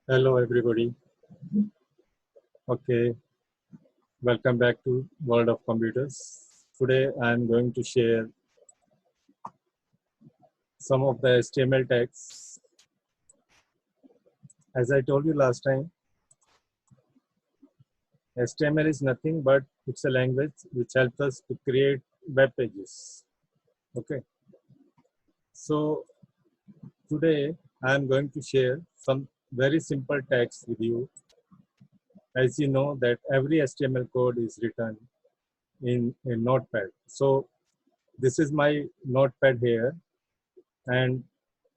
Hello, everybody. Okay, welcome back to World of Computers. Today, I'm going to share some of the HTML tags. As I told you last time, HTML is nothing but it's a language which helps us to create web pages. Okay, so today I'm going to share some very simple tags with you. As you know that every HTML code is written in a notepad. So this is my notepad here, and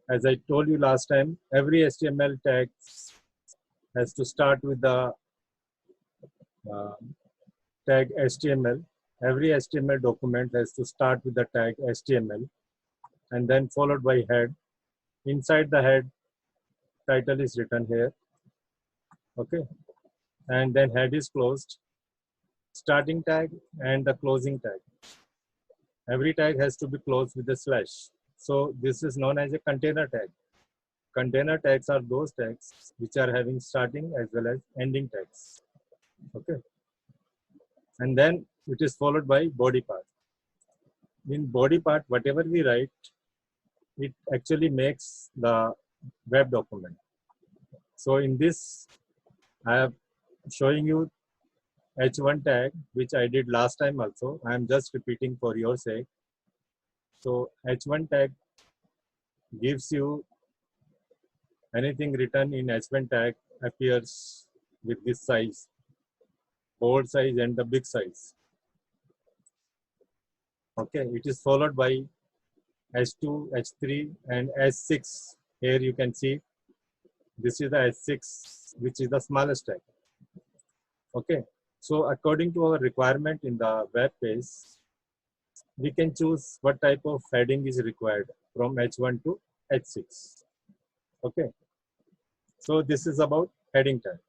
as I told you last time, every HTML tag has to start with the uh, tag HTML. Every HTML document has to start with the tag HTML and then followed by head. Inside the head, title is written here. Okay. And then head is closed. Starting tag and the closing tag. Every tag has to be closed with a slash. So this is known as a container tag. Container tags are those tags which are having starting as well as ending tags. Okay. And then it is followed by body part. In body part, whatever we write, it actually makes the web document. So in this, I am showing you H1 tag, which I did last time also. I am just repeating for your sake. So H1 tag gives you anything written in H1 tag appears with this size, bold size and the big size. Okay, it is followed by H2, H3 and H6. Here you can see this is the H6, which is the smallest tag. Okay, so according to our requirement in the web page, we can choose what type of heading is required from H1 to H6. Okay, so this is about heading tag.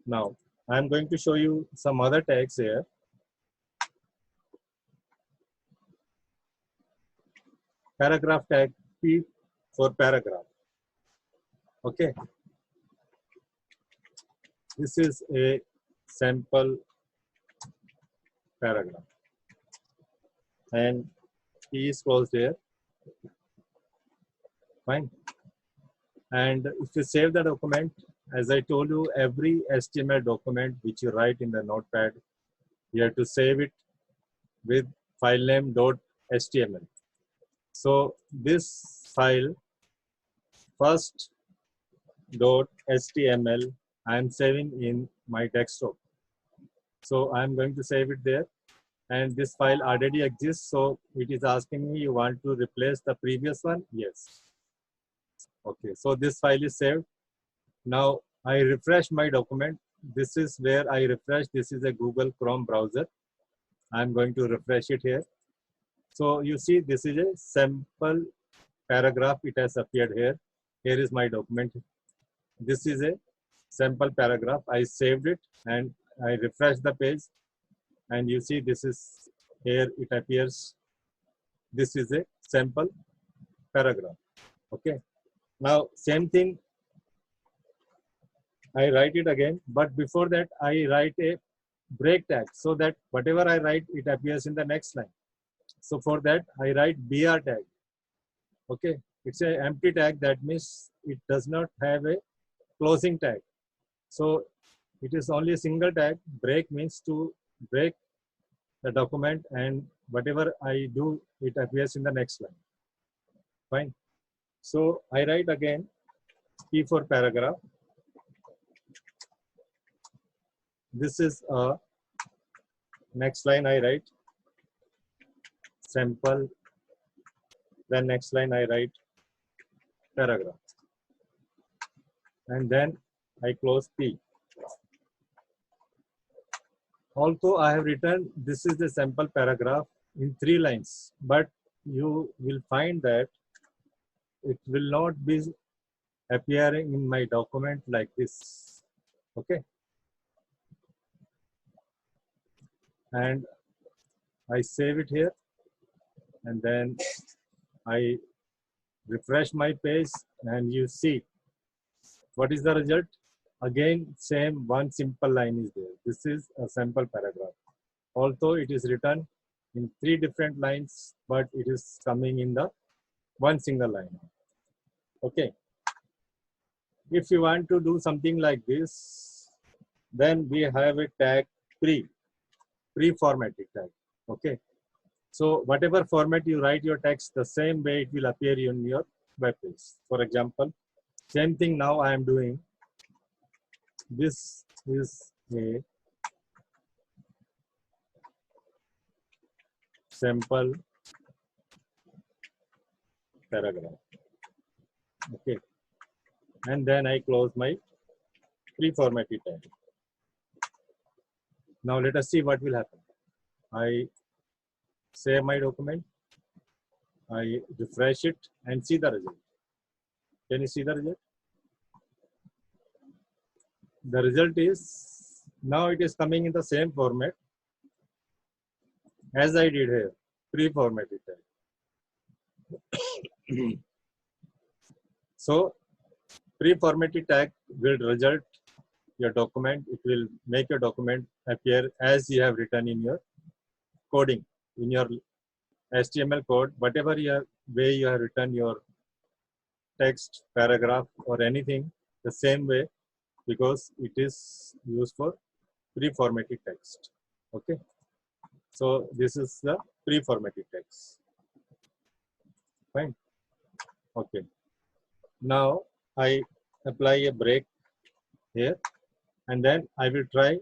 Now, I'm going to show you some other tags here. Paragraph tag, P for paragraph. Okay, this is a sample paragraph and P is closed here. Fine. And if you save the document, as I told you, every HTML document which you write in the notepad, you have to save it with file name .html. So this file first .html I am saving in my desktop. So I am going to save it there. And this file already exists. So it is asking me, you want to replace the previous one? Yes. Okay, so this file is saved. Now I refresh my document. This is where I refresh. This is a Google Chrome browser. I'm going to refresh it here. So you see, this is a sample paragraph. It has appeared here. Here is my document. This is a sample paragraph. I saved it and I refresh the page. And you see, this is here. It appears. This is a sample paragraph. Okay. Now, same thing. I write it again, but before that, I write a break tag so that whatever I write, it appears in the next line. So for that, I write BR tag. Okay, it's an empty tag. That means it does not have a closing tag. So it is only a single tag. Break means to break the document, and whatever I do, it appears in the next line. Fine. So I write again P for paragraph. This is next line I write sample. Then next line I write paragraph. And then I close P. Also, I have written this is the sample paragraph in 3 lines, but you will find that it will not be appearing in my document like this. Okay. And I save it here and then I refresh my page and you see What is the result? Again, same one simple line is there. This is a sample paragraph. Although it is written in 3 different lines, but it is coming in the one single line. Okay. If you want to do something like this, then we have a tag pre-formatted tag. Okay. So whatever format you write your text, the same way it will appear in your web page. For example, same thing now I am doing. This is a sample paragraph. Okay. And then I close my pre-formatted tag. Now let us see what will happen. I save my document. I refresh it and see the result. Can you see the result? The result is, now it is coming in the same format as I did here, pre-formatted tag. So pre-formatted tag will result your document. It will make your document appear as you have written in your coding, in your HTML code, whatever way you have written your text, paragraph, or anything, the same way, because it is used for pre-formatted text. Okay. So this is the pre-formatted text. Fine. Okay. Now I apply a break here, and then I will try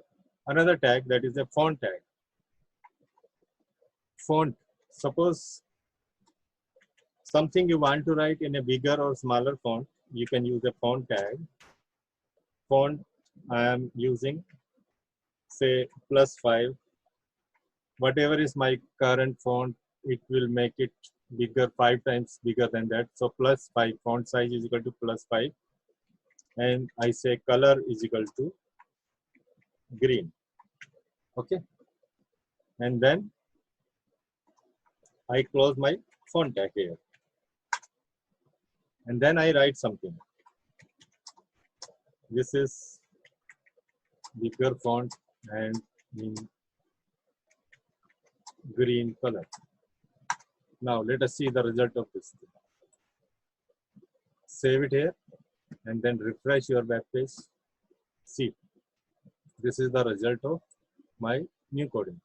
another tag, that is a font tag. Font. Suppose something you want to write in a bigger or smaller font, you can use a font tag. Font I am using, say, +5. Whatever is my current font, it will make it bigger, 5 times bigger than that. So +5, font size is equal to +5. And I say color is equal to green. Okay. And then I close my font tag here. And then I write something. This is bigger font and in green color. Now let us see the result of this. Save it here and then refresh your web page. See, this is the result of my new coding.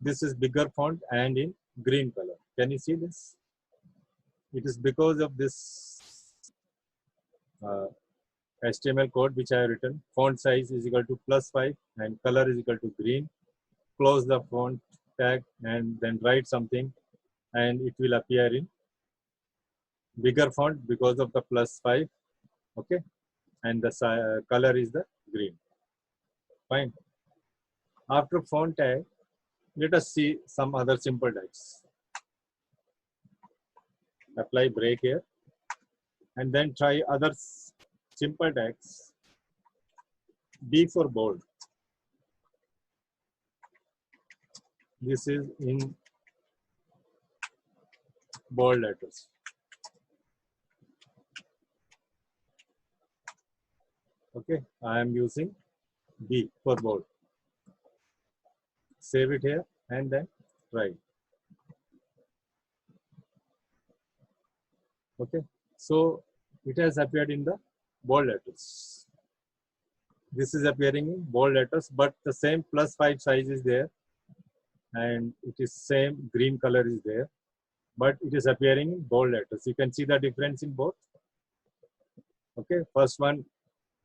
This is bigger font and in green color. Can you see this? It is because of this HTML code which I have written. Font size is equal to +5 and color is equal to green. Close the font tag and then write something, and it will appear in bigger font because of the +5. Okay. And the color is the green. Fine. After font tag, let us see some other simple tags. Apply break here and then try other simple tags. B for bold. This is in bold letters. Okay, I am using B for bold. Save it here and then try. Okay, so it has appeared in the bold letters. This is appearing in bold letters, but the same +5 size is there, and it is same green color is there, but it is appearing in bold letters. You can see the difference in both. Okay, first one,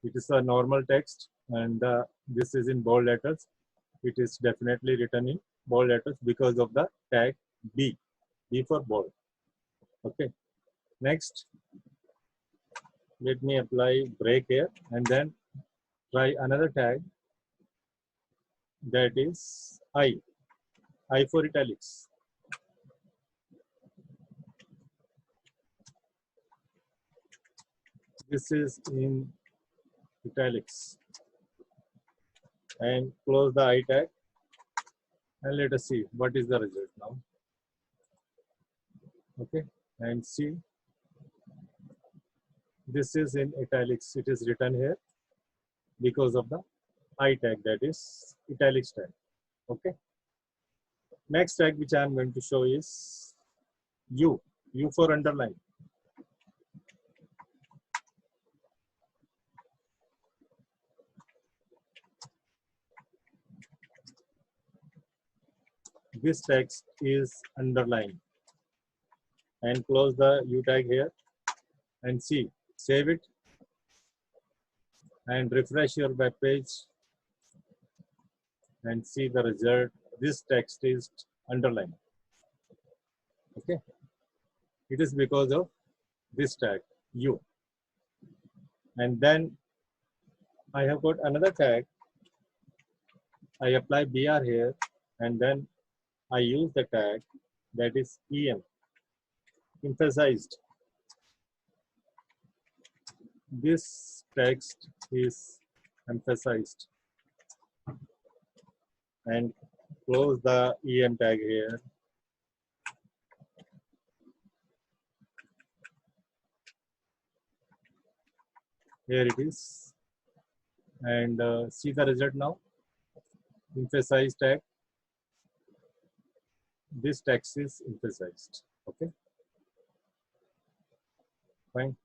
it is a normal text, and this is in bold letters. It is definitely written in bold letters because of the tag B for bold. Okay, next, let me apply break here and then try another tag, that is I for italics. This is in italics, and close the I tag and let us see what is the result now. Okay, and see, This is in italics. It is written here because of the I tag, that is italics tag. Okay. Next tag which I am going to show is U. U for underline. This text is underlined, and close the U tag here and see, save it and refresh your web page and see the result. This text is underlined. Okay, it is because of this tag U. And then I have got another tag. I apply BR here, and then I use the tag that is EM, emphasized. This text is emphasized, and close the EM tag here. Here it is, and see the result now. Emphasized tag. This text is emphasized. Okay, fine.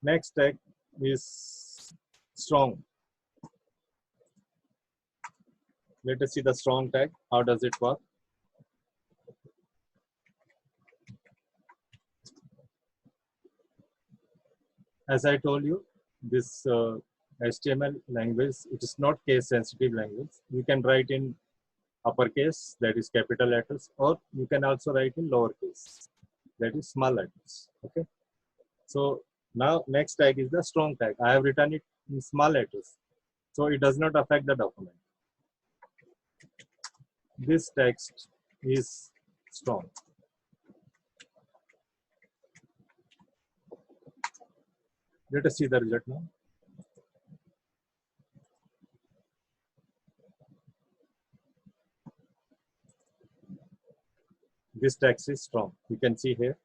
Next tag is strong. Let us see the strong tag. How does it work? As I told you, this HTML language, it is not case sensitive language. You can write in uppercase, that is capital letters, or you can also write in lowercase, that is small letters. Okay. So now next tag is the strong tag. I have written it in small letters, so it does not affect the document. This text is strong. Let us see the result now. This text is strong. You can see here.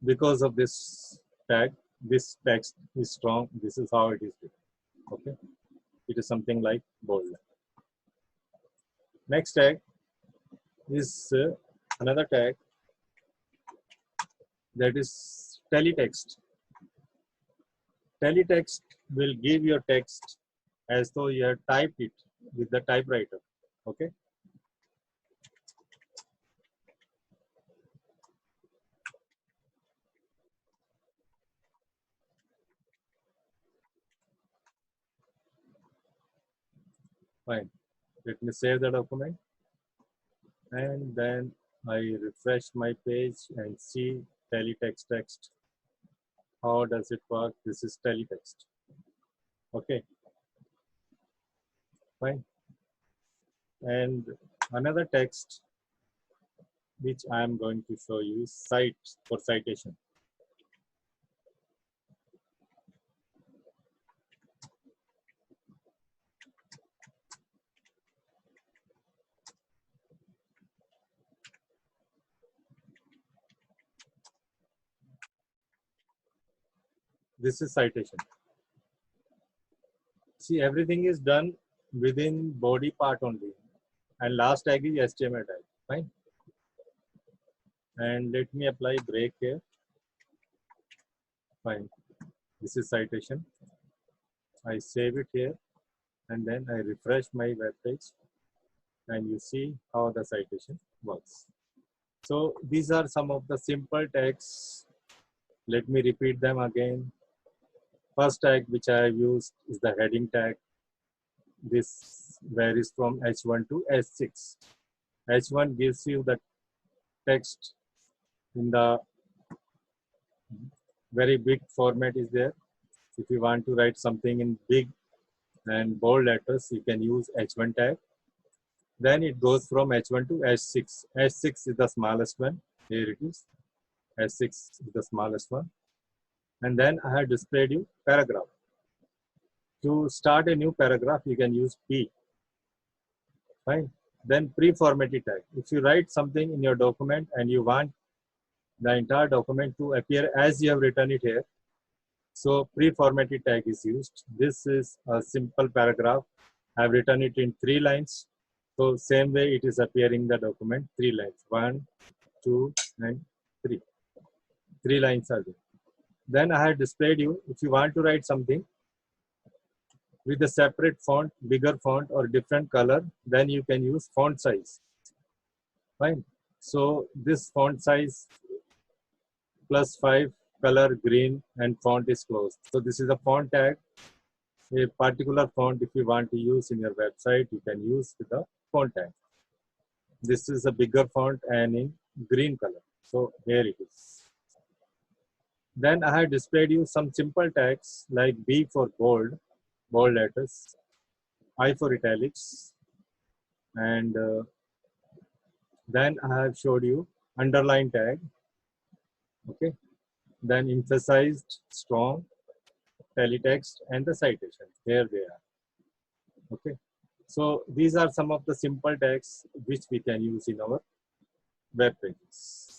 Because of this tag, this text is strong. This is how it is written. Okay. It is something like bold. Next tag is another tag that is teletext. Teletext will give your text as though you have typed it with the typewriter. Okay. Fine. Let me save the document. And then I refresh my page and see teletext text. How does it work? This is teletext. Okay. Fine. And another text which I am going to show you is cite for citation. This is citation. See, everything is done within body part only. And last tag is HTML tag. Fine. And let me apply break here. Fine. This is citation. I save it here. And then I refresh my web page. And you see how the citation works. So these are some of the simple tags. Let me repeat them again. First tag which I have used is the heading tag. This varies from H1 to H6. H1 gives you the text in the very big format is there. If you want to write something in big and bold letters, you can use H1 tag. Then it goes from H1 to H6. H6 is the smallest one. Here it is. H6 is the smallest one. And then I have displayed you paragraph. To start a new paragraph, you can use P. Fine. Then pre-formatted tag. If you write something in your document and you want the entire document to appear as you have written it here. So pre-formatted tag is used. This is a simple paragraph. I've written it in 3 lines. So same way it is appearing in the document, 3 lines, 1, 2, and 3. 3 lines are there. Then I have displayed you, if you want to write something with a separate font, bigger font or different color, then you can use font size. Fine. So this font size +5, color green, and font is closed. So this is a font tag. A particular font, if you want to use in your website, you can use with the font tag. This is a bigger font and in green color. So here it is. Then I have displayed you some simple tags like B for bold letters, I for italics, and then I have showed you underline tag. Okay. Then emphasized, strong, teletext, and the citation. Here they are. Okay. So these are some of the simple tags which we can use in our web pages.